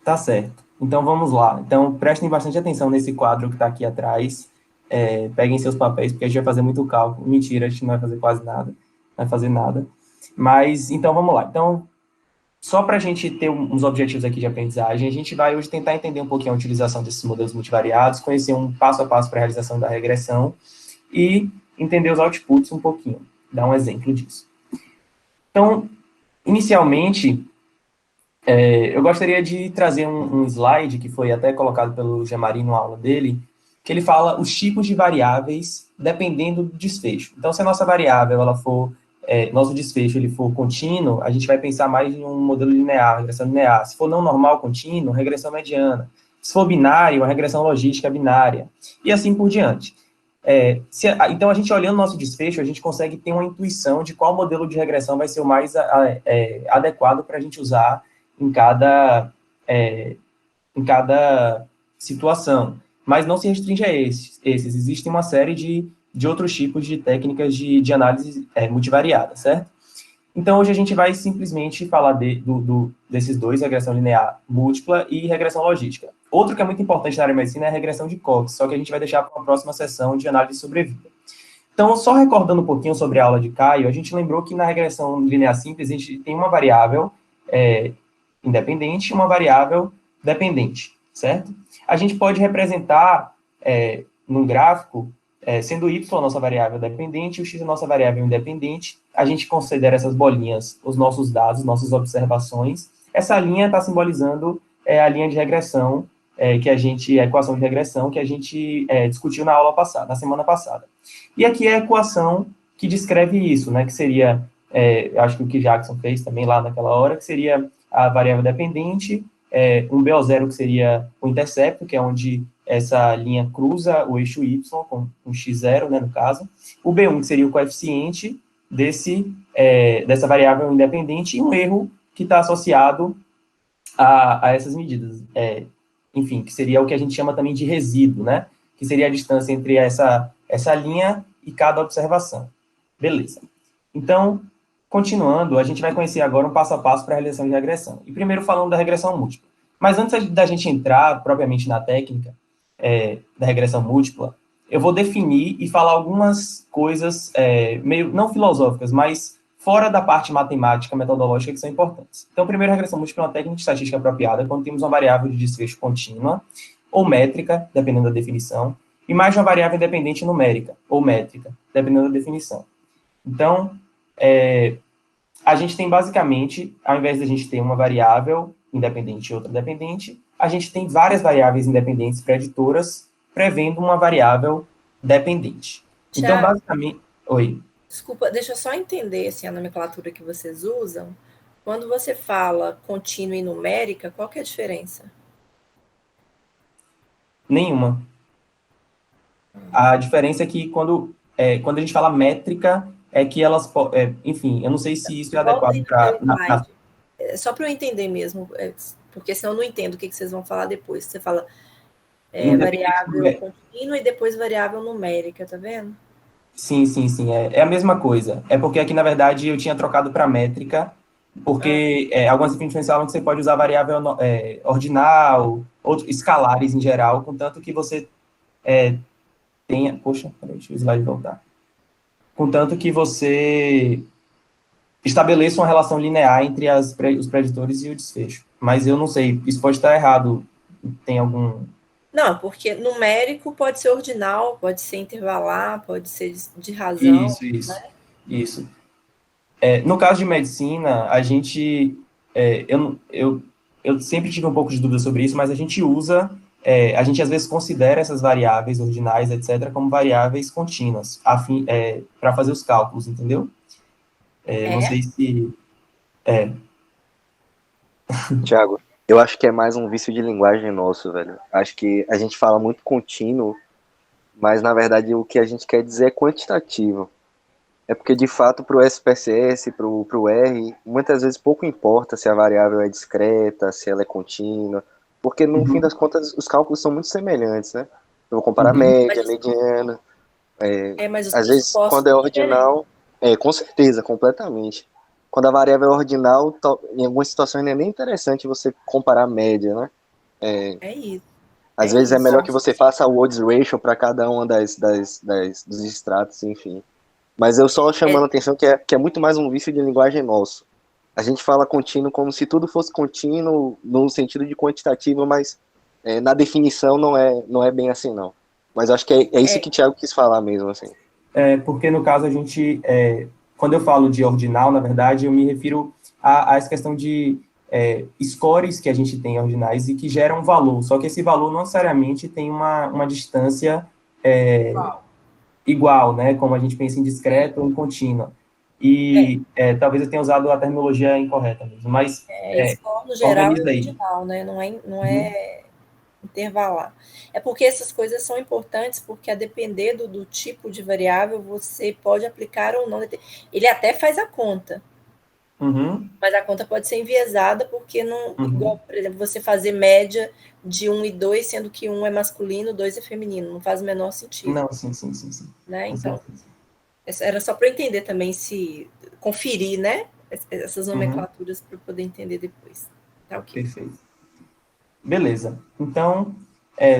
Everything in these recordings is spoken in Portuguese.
Tá certo. Então vamos lá. Então prestem bastante atenção nesse quadro que está aqui atrás. Peguem seus papéis, porque a gente vai fazer muito cálculo. Mentira, a gente não vai fazer quase nada. Não vai fazer nada. Mas, então vamos lá. Então, só para a gente ter uns objetivos aqui de aprendizagem, a gente vai hoje tentar entender um pouquinho a utilização desses modelos multivariados, conhecer um passo a passo para a realização da regressão e entender os outputs um pouquinho. Dar um exemplo disso. Então, inicialmente, eu gostaria de trazer um slide que foi até colocado pelo Gemarin na aula dele, que ele fala os tipos de variáveis dependendo do desfecho. Então, se a nossa variável ela for nosso desfecho ele for contínuo, a gente vai pensar mais em um modelo linear, regressão linear. Se for não normal contínuo, regressão mediana. Se for binário, uma regressão logística binária. E assim por diante. Então, a gente olhando o nosso desfecho, a gente consegue ter uma intuição de qual modelo de regressão vai ser o mais adequado para a gente usar em cada situação. Mas não se restringe a esses. Existem uma série de outros tipos de técnicas de análise multivariada, certo? Então, hoje a gente vai simplesmente falar desses dois, regressão linear múltipla e regressão logística. Outro que é muito importante na área de medicina é a regressão de Cox, só que a gente vai deixar para uma próxima sessão de análise de sobrevida. Então, só recordando um pouquinho sobre a aula de Caio, a gente lembrou que na regressão linear simples a gente tem uma variável independente e uma variável dependente, certo? A gente pode representar num gráfico, sendo y a nossa variável dependente e o x a nossa variável independente. A gente considera essas bolinhas os nossos dados, nossas observações. Essa linha está simbolizando a linha de regressão, a equação de regressão que a gente discutiu na aula passada, na semana passada. E aqui é a equação que descreve isso, né, que seria, acho que o que Jackson fez também lá naquela hora, que seria a variável dependente, um BO0 que seria o intercepto, que é onde essa linha cruza o eixo Y, com um x0, né, no caso. O B1, que seria o coeficiente dessa variável independente, e um erro que está associado a essas medidas. Enfim, que seria o que a gente chama também de resíduo, né? Que seria a distância entre essa linha e cada observação. Beleza. Então, continuando, a gente vai conhecer agora um passo a passo para a realização de regressão. E primeiro falando da regressão múltipla. Mas antes da gente entrar propriamente na técnica da regressão múltipla, eu vou definir e falar algumas coisas meio não filosóficas, mas fora da parte matemática, metodológica, que são importantes. Então, primeiro, a regressão múltipla é uma técnica de estatística apropriada quando temos uma variável de desfecho contínua ou métrica, dependendo da definição, e mais de uma variável independente numérica ou métrica, dependendo da definição. Então, a gente tem basicamente, ao invés de a gente ter uma variável independente e outra dependente, a gente tem várias variáveis independentes preditoras prevendo uma variável dependente. Então, Tiago, basicamente... Oi. desculpa, deixa eu só entender assim, a nomenclatura que vocês usam. Quando você fala contínua e numérica, qual que é a diferença? Nenhuma. A diferença é que quando a gente fala métrica, é que elas... enfim, eu não sei se isso é Volta adequado aí no teu para... slide. Só para eu entender mesmo, porque senão eu não entendo o que vocês vão falar depois. Você fala Independente variável contínua e depois variável numérica, tá vendo? Sim, sim, sim. É a mesma coisa. É porque aqui, na verdade, eu tinha trocado para métrica, Ah, porque algumas definições falam que você pode usar variável ordinal, escalares em geral, contanto que você tenha... Poxa, peraí, deixa o slide voltar. Contanto que você estabeleça uma relação linear entre os preditores e o desfecho. Mas eu não sei, isso pode estar errado. Tem algum... não, porque numérico pode ser ordinal, pode ser intervalar, pode ser de razão. Isso, isso, isso. No caso de medicina, a gente, eu sempre tive um pouco de dúvida sobre isso, mas a gente às vezes considera essas variáveis ordinais, etc., como variáveis contínuas, para fazer os cálculos, entendeu? Não É? sei se... Tiago, eu acho que é mais um vício de linguagem nosso, velho. Acho que a gente fala muito contínuo, mas na verdade o que a gente quer dizer é quantitativo. É porque de fato para o SPSS, para o R, muitas vezes pouco importa se a variável é discreta, se ela é contínua, porque no fim Uhum, das contas os cálculos são muito semelhantes, né? Eu vou comparar uhum, média, Mas, mediana, mas os às vezes pressupostos quando é são diferentes. ordinal, com certeza, completamente. quando a variável é ordinal, em algumas situações não é nem interessante você comparar a média, né? É isso. Às vezes é melhor que você faça o odds ratio para cada uma dos extratos, enfim. Mas eu só chamando a atenção que é muito mais um vício de linguagem nosso. A gente fala contínuo como se tudo fosse contínuo no sentido de quantitativo, mas na definição não é bem assim, não. Mas acho que é isso que o Thiago quis falar mesmo, assim. Porque no caso a gente, quando eu falo de ordinal, na verdade, eu me refiro a essa questão de scores que a gente tem ordinais e que geram valor, só que esse valor não necessariamente tem uma distância igual, né, como a gente pensa em discreto ou em contínua. E talvez eu tenha usado a terminologia incorreta mesmo, mas score no geral é organiza aí. ordinal, né? Não é intervalar. É porque essas coisas são importantes, porque a depender do tipo de variável, você pode aplicar ou não. Ele até faz a conta, mas a conta pode ser enviesada, porque não, igual, por exemplo, você fazer média de 1 e 2, sendo que 1 é masculino, 2 é feminino, não faz o menor sentido. Não, sim. Né? Então, era só para eu entender também, conferir, né, essas nomenclaturas para eu poder entender depois. Tá ok. Perfeito. Beleza. Então,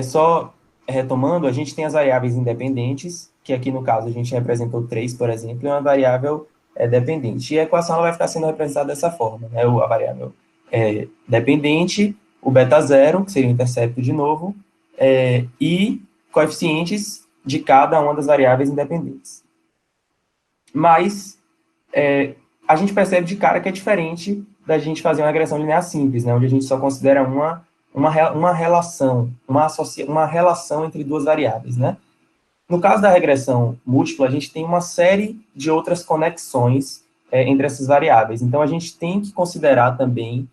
só retomando, a gente tem as variáveis independentes, que aqui no caso a gente representou 3, por exemplo, e uma variável dependente. E a equação ela vai ficar sendo representada dessa forma, né? A variável dependente, o beta zero, que seria o intercepto de novo, e coeficientes de cada uma das variáveis independentes. Mas a gente percebe de cara que é diferente da gente fazer uma regressão linear simples, né? Onde a gente só considera uma relação, uma relação entre duas variáveis, né? No caso da regressão múltipla, a gente tem uma série de outras conexões entre essas variáveis. Então, a gente tem que considerar também,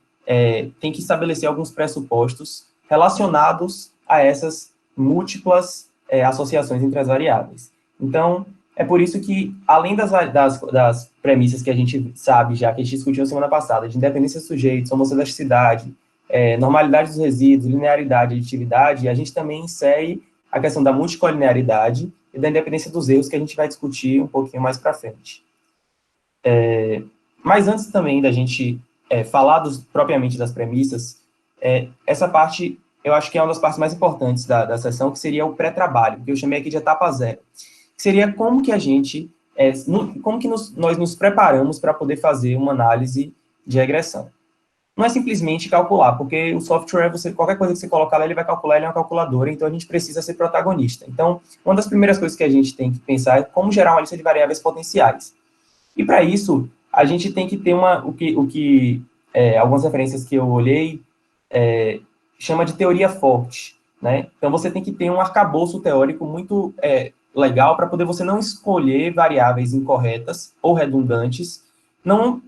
tem que estabelecer alguns pressupostos relacionados a essas múltiplas associações entre as variáveis. Então, é por isso que, além das premissas que a gente sabe já, que a gente discutiu na semana passada, de independência dos sujeitos, homocedasticidade, normalidade dos resíduos, linearidade e aditividade, a gente também insere a questão da multicolinearidade e da independência dos erros, que a gente vai discutir um pouquinho mais para frente. Mas antes também da gente falar propriamente das premissas, essa parte, eu acho que é uma das partes mais importantes da sessão, que seria o pré-trabalho, que eu chamei aqui de etapa zero, que seria como que a gente, como que nós nos preparamos para poder fazer uma análise de regressão. Não é simplesmente calcular, porque o software, qualquer coisa que você colocar lá, ele vai calcular, ele é uma calculadora, então a gente precisa ser protagonista. Então, uma das primeiras coisas que a gente tem que pensar é como gerar uma lista de variáveis potenciais. E para isso, a gente tem que ter algumas referências que eu olhei, chama de teoria forte, né? Então, você tem que ter um arcabouço teórico muito legal para poder você não escolher variáveis incorretas ou redundantes, não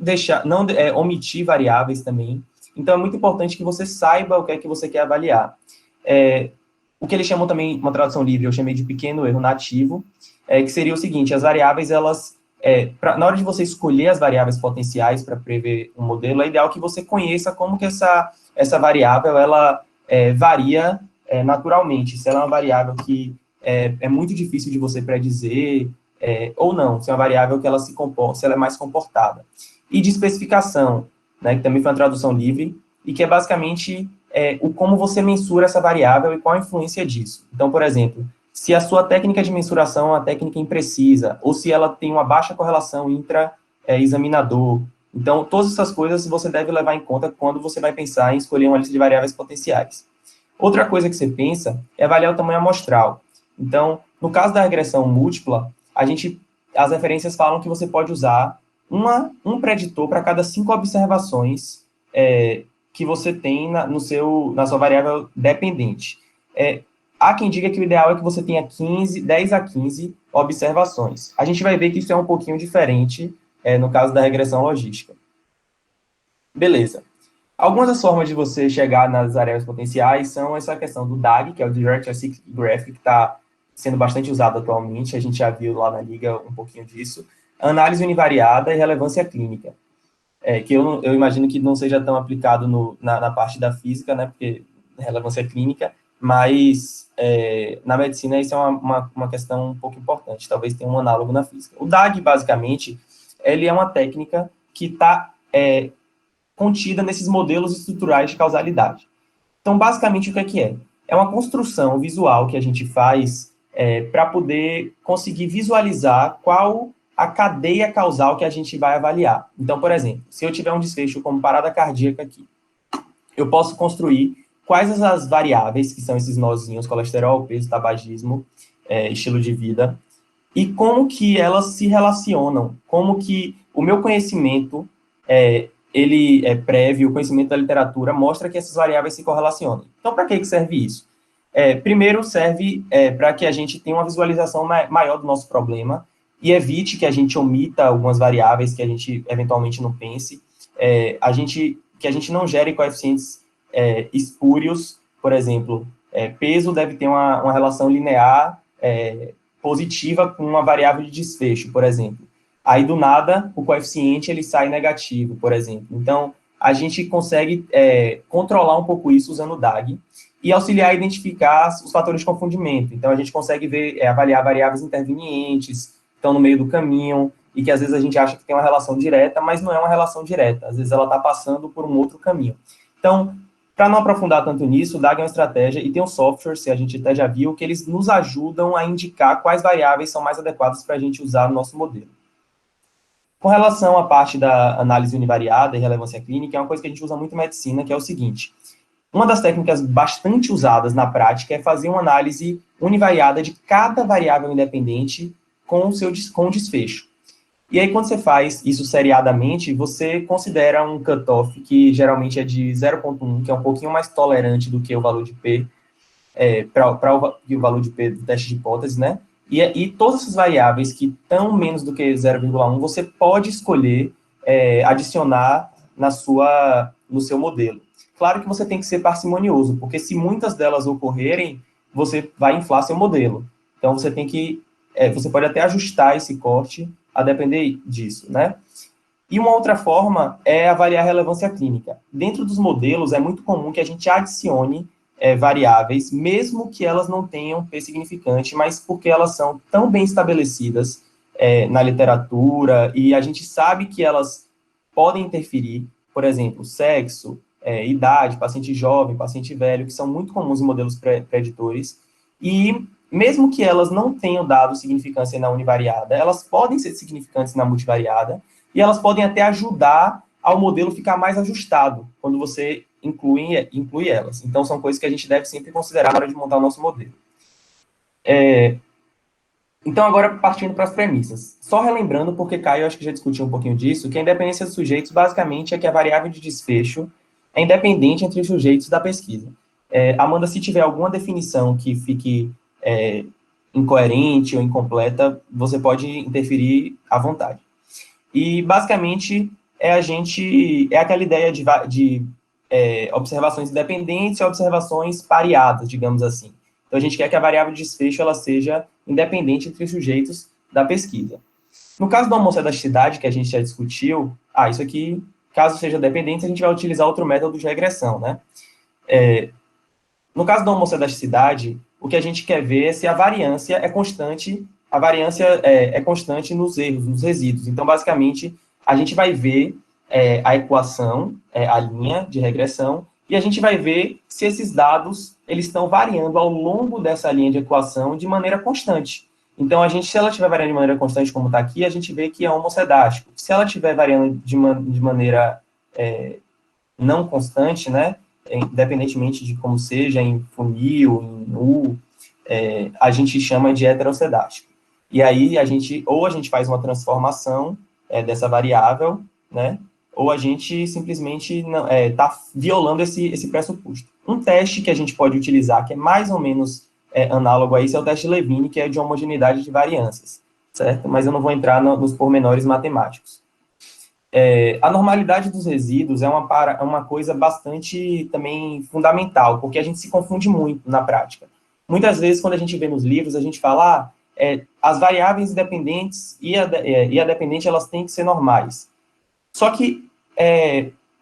omitir variáveis também. Então, é muito importante que você saiba o que é que você quer avaliar. O que eles chamam também, uma tradução livre, eu chamei de pequeno erro nativo, que seria o seguinte: as variáveis, elas, na hora de você escolher as variáveis potenciais para prever um modelo, é ideal que você conheça como que essa variável, ela varia naturalmente. Se ela é uma variável que é muito difícil de você predizer, ou não, se é uma variável que ela se comporta, se ela é mais comportada. E de especificação, né, que também foi uma tradução livre, e que é basicamente como você mensura essa variável e qual a influência disso. Então, por exemplo, se a sua técnica de mensuração é uma técnica imprecisa, ou se ela tem uma baixa correlação intra-examinador. Então, todas essas coisas você deve levar em conta quando você vai pensar em escolher uma lista de variáveis potenciais. Outra coisa que você pensa é avaliar o tamanho amostral. Então, no caso da regressão múltipla, as referências falam que você pode usar um preditor para cada 5 observações que você tem na sua variável dependente. Há quem diga que o ideal é que você tenha 10 a 15 observações. A gente vai ver que isso é um pouquinho diferente no caso da regressão logística. Beleza. Algumas das formas de você chegar nas variáveis potenciais são essa questão do DAG, que é o Direct Acyclic Graph, que está sendo bastante usado atualmente, a gente já viu lá na Liga um pouquinho disso. Análise univariada e relevância clínica, que eu imagino que não seja tão aplicado na parte da física, né, porque relevância clínica, mas na medicina isso é uma questão um pouco importante, talvez tenha um análogo na física. O DAG, basicamente, ele é uma técnica que está contida nesses modelos estruturais de causalidade. Então, basicamente, o que é? É uma construção visual que a gente faz para poder conseguir visualizar qual a cadeia causal que a gente vai avaliar. Então, por exemplo, se eu tiver um desfecho como parada cardíaca aqui, eu posso construir quais as variáveis, que são esses nozinhos, colesterol, peso, tabagismo, estilo de vida, e como que elas se relacionam, como que o meu conhecimento, ele é prévio, o conhecimento da literatura, mostra que essas variáveis se correlacionam. Então, para que serve isso? Primeiro, serve para que a gente tenha uma visualização maior do nosso problema e evite que a gente omita algumas variáveis que a gente eventualmente não pense, que a gente não gere coeficientes espúrios, por exemplo, peso deve ter uma relação linear positiva com uma variável de desfecho, por exemplo. Aí, do nada, o coeficiente ele sai negativo, por exemplo. Então, a gente consegue controlar um pouco isso usando o DAG e auxiliar a identificar os fatores de confundimento. Então, a gente consegue avaliar variáveis intervenientes, que estão no meio do caminho, e que às vezes a gente acha que tem uma relação direta, mas não é uma relação direta. Às vezes ela está passando por um outro caminho. Então, para não aprofundar tanto nisso, o DAG é uma estratégia e tem um software, se a gente até já viu, que eles nos ajudam a indicar quais variáveis são mais adequadas para a gente usar no nosso modelo. Com relação à parte da análise univariada e relevância clínica, é uma coisa que a gente usa muito em medicina, que é o seguinte: uma das técnicas bastante usadas na prática é fazer uma análise univariada de cada variável independente com o desfecho. E aí, quando você faz isso seriadamente, você considera um cutoff que geralmente é de 0,1, que é um pouquinho mais tolerante do que o valor de P, para o valor de P do teste de hipótese, né? E todas essas variáveis que estão menos do que 0,1, você pode escolher adicionar no seu modelo. Claro que você tem que ser parcimonioso, porque se muitas delas ocorrerem, você vai inflar seu modelo. Então, você tem que... você pode até ajustar esse corte a depender disso, né? E uma outra forma é avaliar a relevância clínica. Dentro dos modelos, é muito comum que a gente adicione variáveis, mesmo que elas não tenham P significante, mas porque elas são tão bem estabelecidas na literatura, e a gente sabe que elas podem interferir, por exemplo, sexo, idade, paciente jovem, paciente velho, que são muito comuns em modelos preditores, e mesmo que elas não tenham dado significância na univariada, elas podem ser significantes na multivariada, e elas podem até ajudar ao modelo ficar mais ajustado, quando você inclui elas. Então, são coisas que a gente deve sempre considerar na hora de montar o nosso modelo. Então, agora, partindo para as premissas. Só relembrando, porque Caio, acho que já discutiu um pouquinho disso, que a independência dos sujeitos, basicamente, é que a variável de desfecho é independente entre os sujeitos da pesquisa. Amanda, se tiver alguma definição que fique incoerente ou incompleta, você pode interferir à vontade. E, basicamente, é aquela ideia de observações independentes e observações pareadas, digamos assim. Então, a gente quer que a variável de desfecho ela seja independente entre os sujeitos da pesquisa. No caso da homocedasticidade, que a gente já discutiu, isso aqui, caso seja dependente, a gente vai utilizar outro método de regressão, né? No caso da homocedasticidade, o que a gente quer ver é se a variância é constante, constante nos erros, nos resíduos. Então, basicamente, a gente vai ver a equação, a linha de regressão, e a gente vai ver se esses dados eles estão variando ao longo dessa linha de equação de maneira constante. Então, se ela estiver variando de maneira constante, como está aqui, a gente vê que é homocedástico. Se ela estiver variando de maneira não constante, né, independentemente de como seja, em funil, em U, a gente chama de heterocedástico. E aí, a gente faz uma transformação dessa variável, né, ou a gente simplesmente está violando esse pressuposto. Um teste que a gente pode utilizar, que é mais ou menos análogo a isso, é o teste de Levine, que é de homogeneidade de variâncias, certo? Mas eu não vou entrar nos pormenores matemáticos. A normalidade dos resíduos é uma coisa bastante também fundamental, porque a gente se confunde muito na prática. Muitas vezes, quando a gente vê nos livros, a gente fala, as variáveis independentes e a dependente, elas têm que ser normais. Só que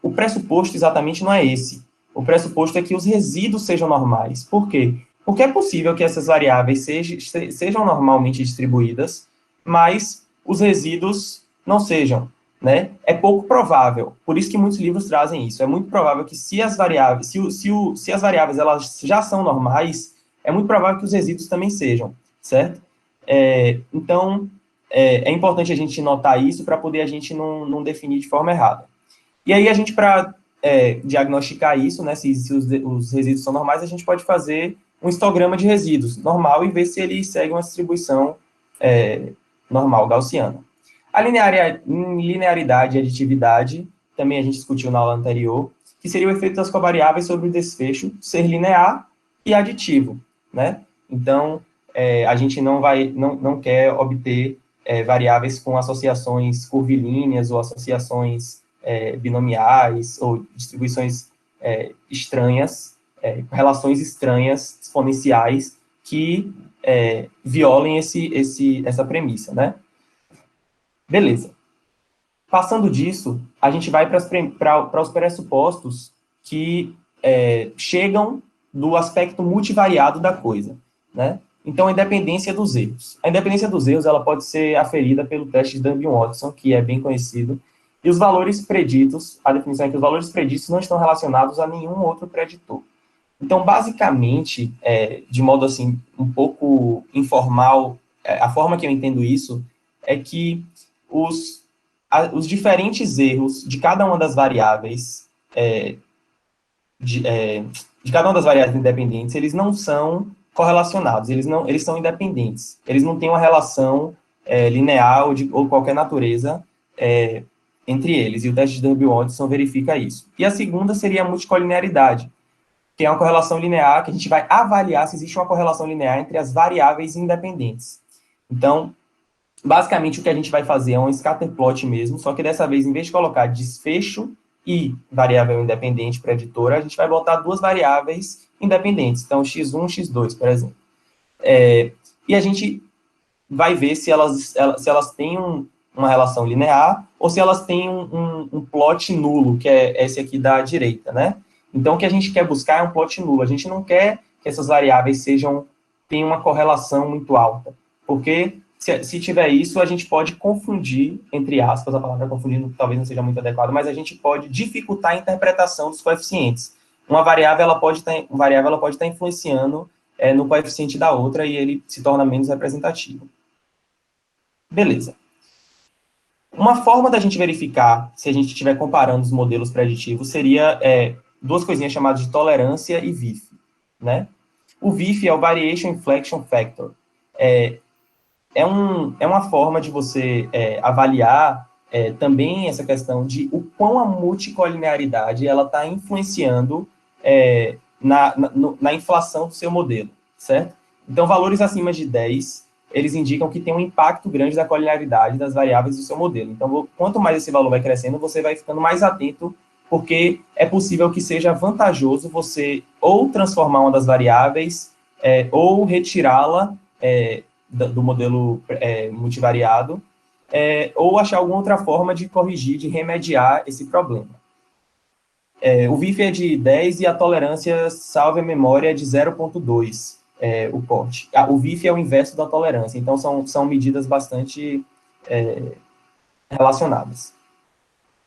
o pressuposto exatamente não é esse. O pressuposto é que os resíduos sejam normais. Por quê? Porque é possível que essas variáveis sejam normalmente distribuídas, mas os resíduos não sejam. né, é pouco provável. Por isso que muitos livros trazem isso. É muito provável que se as variáveis, se as variáveis elas já são normais, é muito provável que os resíduos também sejam, certo? Então, é importante a gente notar isso para poder a gente não definir de forma errada. E aí, a gente, para diagnosticar isso, né, se os resíduos são normais, a gente pode fazer um histograma de resíduos normal e ver se ele segue uma distribuição normal, gaussiana. A linearidade e aditividade, também a gente discutiu na aula anterior, que seria o efeito das covariáveis sobre o desfecho ser linear e aditivo, né? Então, a gente não quer obter variáveis com associações curvilíneas ou associações binomiais ou distribuições estranhas, relações estranhas, exponenciais, que violem essa premissa, né? Beleza. Passando disso, a gente vai para os pressupostos que chegam do aspecto multivariado da coisa, né? Então, a independência dos erros. A independência dos erros ela pode ser aferida pelo teste de Durbin-Watson, que é bem conhecido, e os valores preditos, a definição é que os valores preditos não estão relacionados a nenhum outro preditor. Então, basicamente, de modo assim, um pouco informal, a forma que eu entendo isso é que os diferentes erros de cada uma das variáveis, de cada uma das variáveis independentes, eles não são correlacionados, eles são independentes. Eles não têm uma relação linear ou qualquer natureza entre eles, e o teste de Durbin-Watson verifica isso. E a segunda seria a multicolinearidade, que é uma correlação linear, que a gente vai avaliar se existe uma correlação linear entre as variáveis independentes. Então, basicamente, o que a gente vai fazer é um scatterplot mesmo, só que dessa vez, em vez de colocar desfecho e variável independente preditora, a gente vai botar duas variáveis independentes, então x1, x2, por exemplo. E a gente vai ver se elas têm uma relação linear ou se elas têm um plot nulo, que é esse aqui da direita, né? Então, o que a gente quer buscar é um plot nulo. A gente não quer que essas variáveis tenham uma correlação muito alta, porque se tiver isso, a gente pode confundir, entre aspas, a palavra confundindo talvez não seja muito adequada, mas a gente pode dificultar a interpretação dos coeficientes. Uma variável ela pode estar influenciando no coeficiente da outra e ele se torna menos representativo. Beleza. Uma forma da gente verificar se a gente estiver comparando os modelos preditivos seria duas coisinhas chamadas de tolerância e VIF, né? O VIF é o Variation Inflection Factor. É uma forma de você avaliar também essa questão de o quão a multicolinearidade ela está influenciando na inflação do seu modelo, certo? Então, valores acima de 10, eles indicam que tem um impacto grande da colinearidade das variáveis do seu modelo. Então, quanto mais esse valor vai crescendo, você vai ficando mais atento, porque é possível que seja vantajoso você ou transformar uma das variáveis ou retirá-la do modelo multivariado, ou achar alguma outra forma de corrigir, de remediar esse problema. O VIF é de 10 e a tolerância, salve a memória, é de 0,2, o corte. O VIF é o inverso da tolerância, então são medidas bastante relacionadas.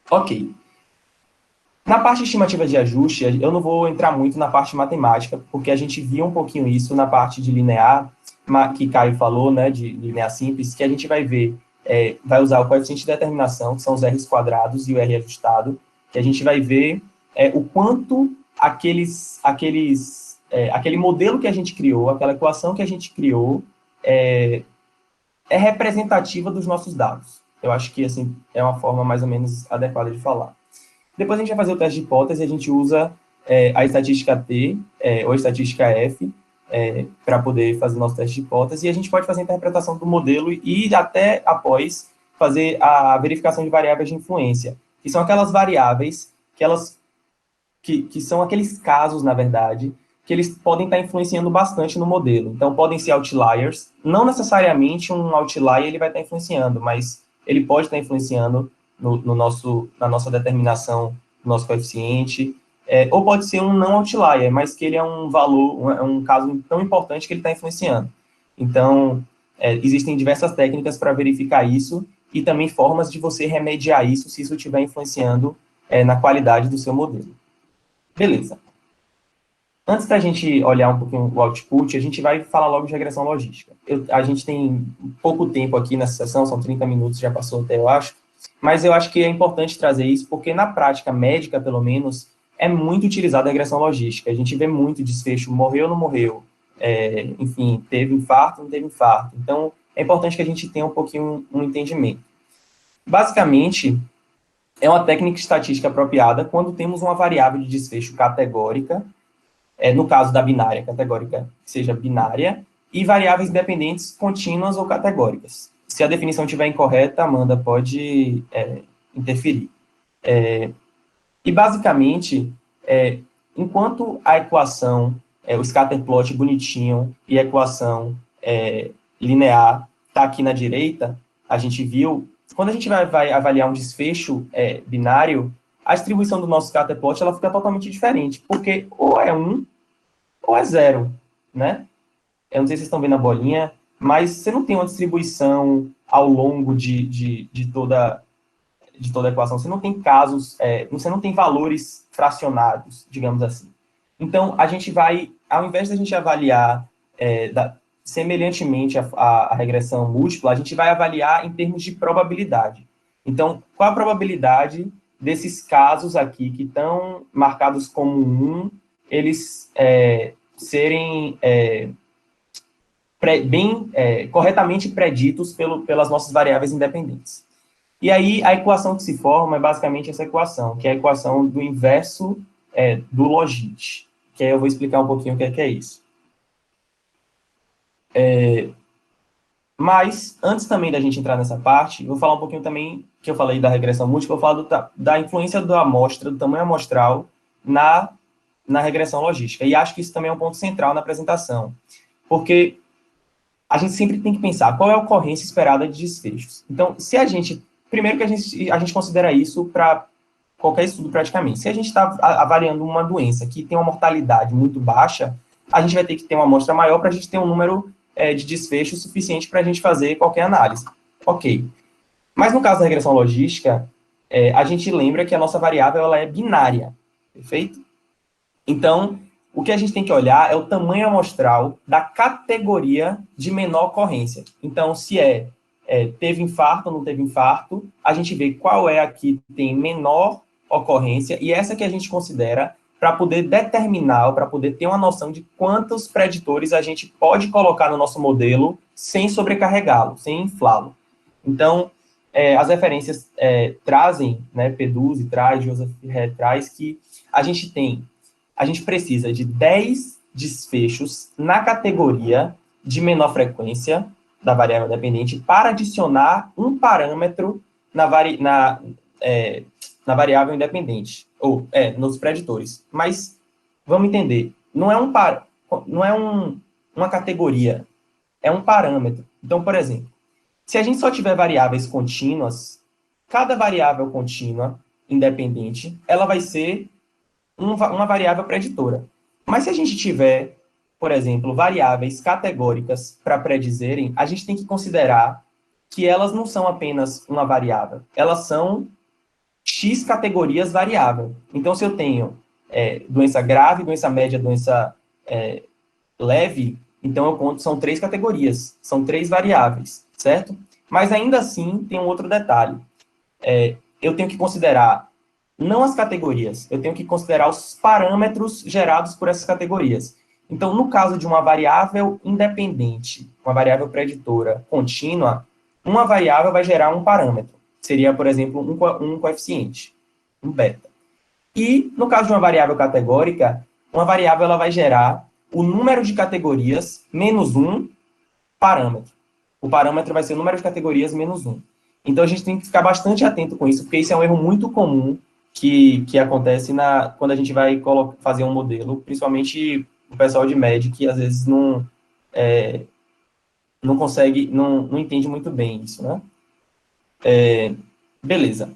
Ok. Na parte estimativa de ajuste, eu não vou entrar muito na parte matemática, porque a gente viu um pouquinho isso na parte de linear, que Caio falou, né, de linear simples, que a gente vai ver, vai usar o coeficiente de determinação, que são os R's quadrados e o R ajustado, que a gente vai ver o quanto aquele modelo que a gente criou, aquela equação que a gente criou, é representativa dos nossos dados. Eu acho que, assim, é uma forma mais ou menos adequada de falar. Depois a gente vai fazer o teste de hipótese, a gente usa a estatística T ou a estatística F para poder fazer o nosso teste de hipótese, e a gente pode fazer a interpretação do modelo e até após fazer a verificação de variáveis de influência, que são aquelas variáveis que são aqueles casos, na verdade, que eles podem estar influenciando bastante no modelo. Então, podem ser outliers, não necessariamente um outlier ele vai estar influenciando, mas ele pode estar influenciando na nossa determinação, no nosso coeficiente, ou pode ser um não outlier, mas que ele é um valor, um caso tão importante que ele está influenciando. Então, existem diversas técnicas para verificar isso, e também formas de você remediar isso, se isso estiver influenciando na qualidade do seu modelo. Beleza. Antes da gente olhar um pouquinho o output, a gente vai falar logo de regressão logística. A gente tem pouco tempo aqui nessa sessão, são 30 minutos, já passou até, eu acho, mas eu acho que é importante trazer isso, porque na prática médica, pelo menos, é muito utilizada a regressão logística. A gente vê muito desfecho, morreu ou não morreu, enfim, teve infarto, não teve infarto. Então, é importante que a gente tenha um pouquinho um entendimento. Basicamente, é uma técnica estatística apropriada quando temos uma variável de desfecho categórica, no caso da binária, categórica que seja binária, e variáveis independentes contínuas ou categóricas. Se a definição estiver incorreta, a Amanda pode interferir. E, basicamente, enquanto a equação, o scatterplot bonitinho e a equação linear está aqui na direita, a gente viu, quando a gente vai avaliar um desfecho binário, a distribuição do nosso scatterplot ela fica totalmente diferente, porque ou é 1 ou é 0, né? Eu não sei se vocês estão vendo a bolinha, mas você não tem uma distribuição ao longo de toda a equação, você não tem casos, você não tem valores fracionados, digamos assim. Então, a gente vai, ao invés de a gente avaliar semelhantemente à regressão múltipla, a gente vai avaliar em termos de probabilidade. Então, qual a probabilidade desses casos aqui, que estão marcados como 1, eles serem corretamente preditos pelas nossas variáveis independentes. E aí, a equação que se forma é basicamente essa equação, que é a equação do inverso do logit, que aí eu vou explicar um pouquinho o que é isso. Mas, antes também da gente entrar nessa parte, eu vou falar um pouquinho também, que eu falei da regressão múltipla, eu vou falar da influência da amostra, do tamanho amostral, na regressão logística. E acho que isso também é um ponto central na apresentação, porque a gente sempre tem que pensar qual é a ocorrência esperada de desfechos. Então, se a gente... Primeiro que a gente considera isso para qualquer estudo praticamente. Se a gente está avaliando uma doença que tem uma mortalidade muito baixa, a gente vai ter que ter uma amostra maior para a gente ter um número de desfecho suficiente para a gente fazer qualquer análise. Ok. Mas no caso da regressão logística, a gente lembra que a nossa variável ela é binária. Perfeito? Então, o que a gente tem que olhar é o tamanho amostral da categoria de menor ocorrência. Então, se teve infarto ou não teve infarto, a gente vê qual é a que tem menor ocorrência, e essa que a gente considera para poder determinar, ou para poder ter uma noção de quantos preditores a gente pode colocar no nosso modelo sem sobrecarregá-lo, sem inflá-lo. Então, as referências trazem, né, Peduzzi traz, Joseph Head traz, que a gente precisa de 10 desfechos na categoria de menor frequência da variável dependente para adicionar um parâmetro na variável independente, ou nos preditores. Mas, vamos entender, não é uma categoria, é um parâmetro. Então, por exemplo, se a gente só tiver variáveis contínuas, cada variável contínua, independente, ela vai ser uma variável preditora. Mas se a gente tiver, por exemplo, variáveis categóricas para predizerem, a gente tem que considerar que elas não são apenas uma variável, elas são X categorias variável. Então, se eu tenho doença grave, doença média, doença leve, então eu conto, são 3 categorias, são 3 variáveis, certo? Mas ainda assim, tem um outro detalhe. Eu tenho que considerar não as categorias, eu tenho que considerar os parâmetros gerados por essas categorias. Então, no caso de uma variável independente, uma variável preditora contínua, uma variável vai gerar um parâmetro. Seria, por exemplo, um coeficiente, um beta. E, no caso de uma variável categórica, uma variável ela vai gerar o número de categorias menos um parâmetro. O parâmetro vai ser o número de categorias menos um. Então, a gente tem que ficar bastante atento com isso, porque isso é um erro muito comum que acontece quando a gente vai fazer um modelo, principalmente o pessoal de MED, que às vezes não consegue, não entende muito bem isso, né? Beleza.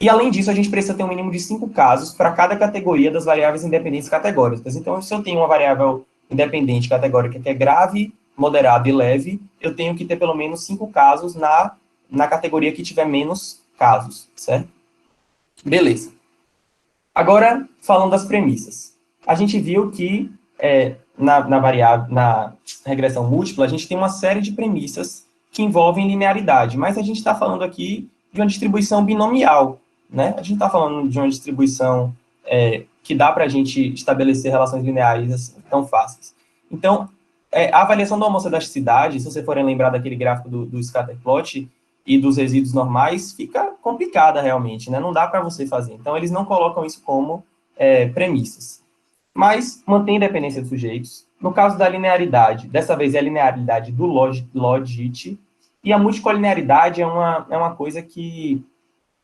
E, além disso, a gente precisa ter um mínimo de 5 casos para cada categoria das variáveis independentes categóricas. Então, se eu tenho uma variável independente categórica que é grave, moderada e leve, eu tenho que ter pelo menos 5 casos na categoria que tiver menos casos, certo? Beleza. Agora, falando das premissas. A gente viu que na regressão múltipla, a gente tem uma série de premissas que envolvem linearidade, mas a gente está falando aqui de uma distribuição binomial, né? A gente está falando de uma distribuição que dá para a gente estabelecer relações lineares assim, tão fáceis. Então, a avaliação da homocedasticidade, se vocês forem lembrar daquele gráfico do scatterplot e dos resíduos normais, fica complicada realmente, né? Não dá para você fazer. Então, eles não colocam isso como premissas. Mas mantém independência dos sujeitos. No caso da linearidade, dessa vez é a linearidade do logit, e a multicolinearidade é uma coisa que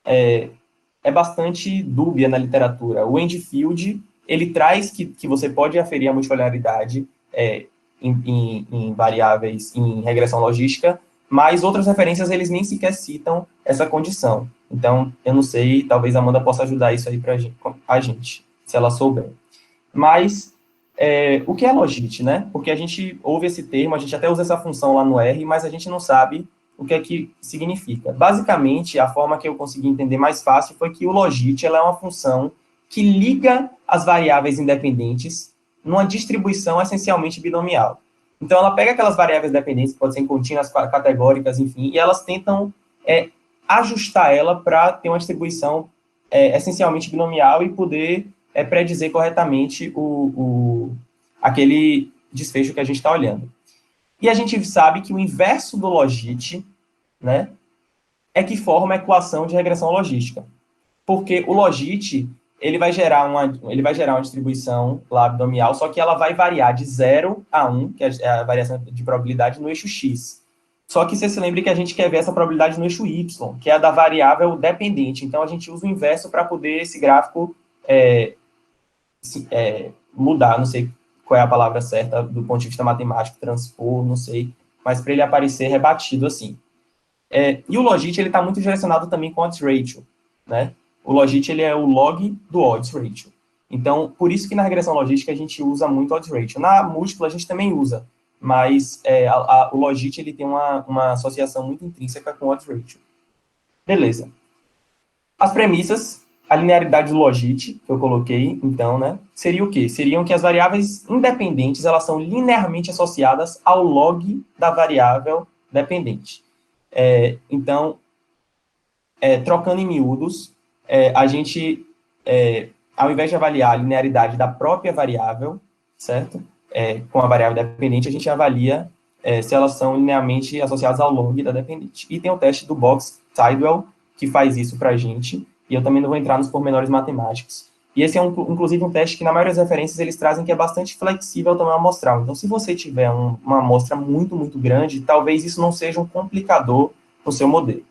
é bastante dúbia na literatura. O Enfield, ele traz que você pode aferir a multicolinearidade em variáveis em regressão logística, mas outras referências eles nem sequer citam essa condição. Então, eu não sei, talvez a Amanda possa ajudar isso aí para a gente, se ela souber. Mas, o que é logit, né? Porque a gente ouve esse termo, a gente até usa essa função lá no R, mas a gente não sabe o que é que significa. Basicamente, a forma que eu consegui entender mais fácil foi que o logit ela é uma função que liga as variáveis independentes numa distribuição essencialmente binomial. Então, ela pega aquelas variáveis dependentes, que podem ser contínuas, categóricas, enfim, e elas tentam ajustar ela para ter uma distribuição essencialmente binomial e poder predizer corretamente aquele desfecho que a gente está olhando. E a gente sabe que o inverso do logit, né, é que forma a equação de regressão logística. Porque o logit, ele vai gerar uma distribuição lá binomial, só que ela vai variar de 0 a 1, que é a variação de probabilidade no eixo x. Só que você se lembre que a gente quer ver essa probabilidade no eixo y, que é a da variável dependente. Então, a gente usa o inverso para poder esse gráfico mudar, não sei qual é a palavra certa do ponto de vista matemático, transpor, não sei, mas para ele aparecer rebatido assim. E o logit, ele está muito direcionado também com odds ratio, né? O logit, ele é o log do odds ratio. Então, por isso que na regressão logística a gente usa muito odds ratio. Na múltipla a gente também usa, mas o logit, ele tem uma associação muito intrínseca com odds ratio. Beleza. As premissas, a linearidade do logit, que eu coloquei, então, né, seria o quê? Seriam que as variáveis independentes, elas são linearmente associadas ao log da variável dependente. Então, trocando em miúdos, a gente, ao invés de avaliar a linearidade da própria variável, certo? Com a variável dependente, a gente avalia se elas são linearmente associadas ao log da dependente. E tem o teste do Box-Tidwell, que faz isso para a gente, e eu também não vou entrar nos pormenores matemáticos. E esse é, inclusive, um teste que, na maioria das referências, eles trazem que é bastante flexível também amostral. Então, se você tiver uma amostra muito, muito grande, talvez isso não seja um complicador no seu modelo.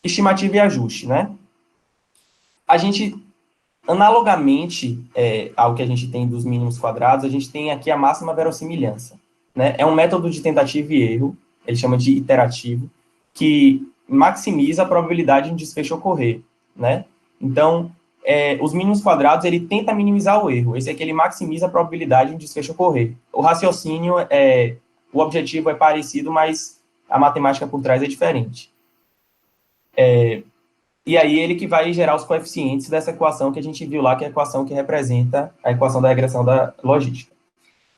Estimativa e ajuste, né? A gente, analogamente ao que a gente tem dos mínimos quadrados, a gente tem aqui a máxima verossimilhança, né? É um método de tentativa e erro, ele chama de iterativo, que maximiza a probabilidade de um desfecho ocorrer, né? Então, os mínimos quadrados, ele tenta minimizar o erro. Esse aqui, ele maximiza a probabilidade de um desfecho ocorrer. O raciocínio, o objetivo é parecido, mas a matemática por trás é diferente. E aí, ele que vai gerar os coeficientes dessa equação que a gente viu lá, que é a equação que representa a equação da regressão da logística.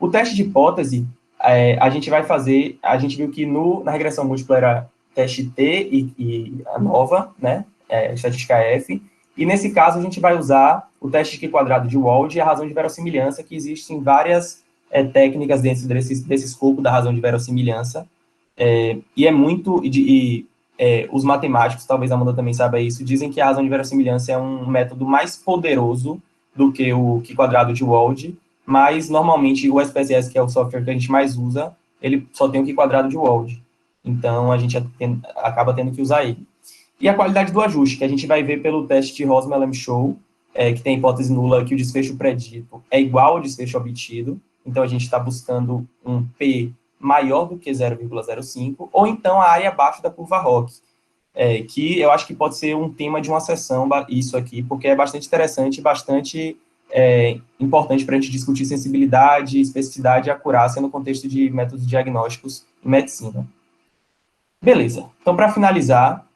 O teste de hipótese, a gente vai fazer, a gente viu que na regressão múltipla era teste T e a nova, né, estatística F, e nesse caso a gente vai usar o teste de quadrado de Wald e a razão de verossimilhança, que existem várias técnicas dentro desse escopo da razão de verossimilhança, e é muito, os matemáticos, talvez a Amanda também saiba isso, dizem que a razão de verossimilhança é um método mais poderoso do que o Q-quadrado de Wald, mas normalmente o SPSS, que é o software que a gente mais usa, ele só tem o Q-quadrado de Wald. Então, a gente acaba tendo que usar ele. E a qualidade do ajuste, que a gente vai ver pelo teste de Rosmer-Lemchow, que tem a hipótese nula que o desfecho predito é igual ao desfecho obtido. Então, a gente está buscando um P maior do que 0,05, ou então a área abaixo da curva ROC, que eu acho que pode ser um tema de uma sessão, isso aqui, porque é bastante interessante, bastante importante para a gente discutir sensibilidade, especificidade e acurácia no contexto de métodos diagnósticos em medicina. Beleza. Então, para finalizar,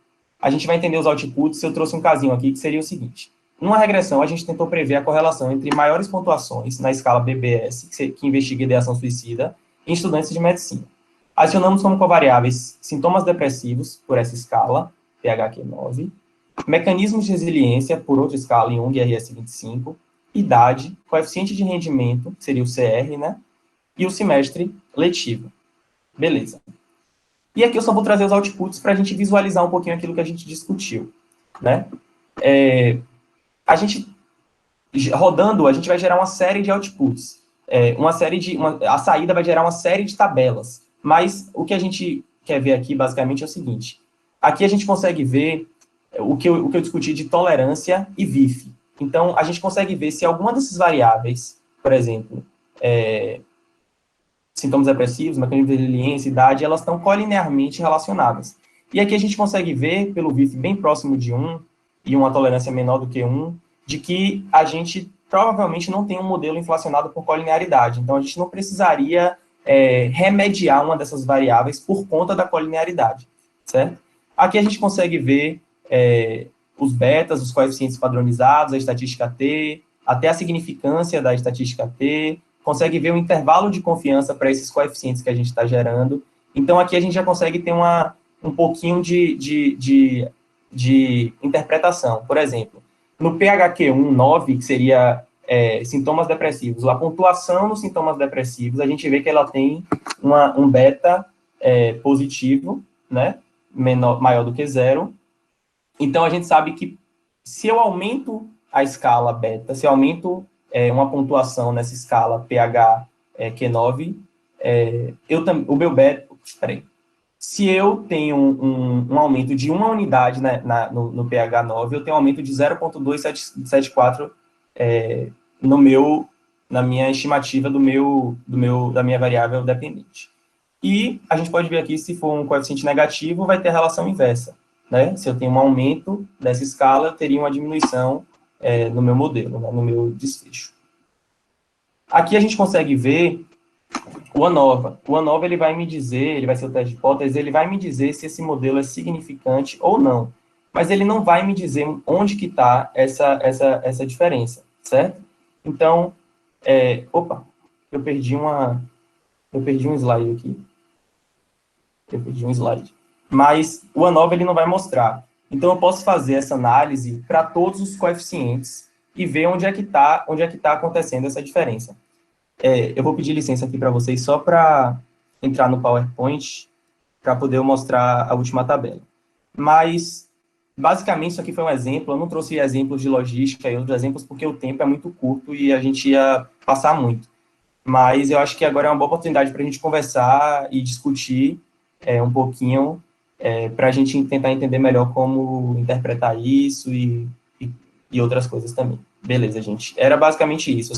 a gente vai entender os outputs. Eu trouxe um casinho aqui que seria o seguinte. Numa regressão, a gente tentou prever a correlação entre maiores pontuações na escala BBS, que investiga ideação suicida, em estudantes de medicina. Adicionamos como covariáveis sintomas depressivos, por essa escala, PHQ-9, mecanismos de resiliência, por outra escala, em Jung RS-25, idade, coeficiente de rendimento, que seria o CR, né? E o semestre letivo. Beleza. E aqui eu só vou trazer os outputs para a gente visualizar um pouquinho aquilo que a gente discutiu, né? A gente, rodando, a gente vai gerar uma série de outputs. A saída vai gerar uma série de tabelas. Mas o que a gente quer ver aqui, basicamente, é o seguinte. Aqui a gente consegue ver o que eu discuti de tolerância e VIF. Então, a gente consegue ver se alguma dessas variáveis, por exemplo, sintomas depressivos, mecanismo de resiliência, idade, elas estão colinearmente relacionadas. E aqui a gente consegue ver, pelo VIF bem próximo de 1, e uma tolerância menor do que 1, de que a gente provavelmente não tem um modelo inflacionado por colinearidade. Então, a gente não precisaria remediar uma dessas variáveis por conta da colinearidade, certo? Aqui a gente consegue ver os betas, os coeficientes padronizados, a estatística T, até a significância da estatística T, consegue ver o intervalo de confiança para esses coeficientes que a gente está gerando. Então, aqui a gente já consegue ter um pouquinho de interpretação. Por exemplo, no PHQ-1-9, que seria sintomas depressivos, a pontuação nos sintomas depressivos, a gente vê que ela tem um beta positivo, né, maior do que 0. Então, a gente sabe que se eu aumento a escala beta, se eu aumento uma pontuação nessa escala PHQ-9, o meu beta... Peraí. Se eu tenho um aumento de uma unidade no pH9, eu tenho um aumento de 0,274 na minha estimativa da minha variável dependente. E a gente pode ver aqui, se for um coeficiente negativo, vai ter a relação inversa, né? Se eu tenho um aumento dessa escala, eu teria uma diminuição no meu modelo, né? No meu desfecho. Aqui a gente consegue ver o ANOVA. O ANOVA, ele vai me dizer, ele vai ser o teste de hipótese, ele vai me dizer se esse modelo é significante ou não. Mas ele não vai me dizer onde que está essa diferença, certo? Então, opa, eu perdi um slide aqui. Mas o ANOVA, ele não vai mostrar. Então, eu posso fazer essa análise para todos os coeficientes e ver onde é que tá acontecendo essa diferença. Eu vou pedir licença aqui para vocês só para entrar no PowerPoint para poder mostrar a última tabela. Mas, basicamente, isso aqui foi um exemplo. Eu não trouxe exemplos de logística e outros exemplos porque o tempo é muito curto e a gente ia passar muito. Mas eu acho que agora é uma boa oportunidade para a gente conversar e discutir um pouquinho para a gente tentar entender melhor como interpretar isso e outras coisas também. Beleza, gente. Era basicamente isso.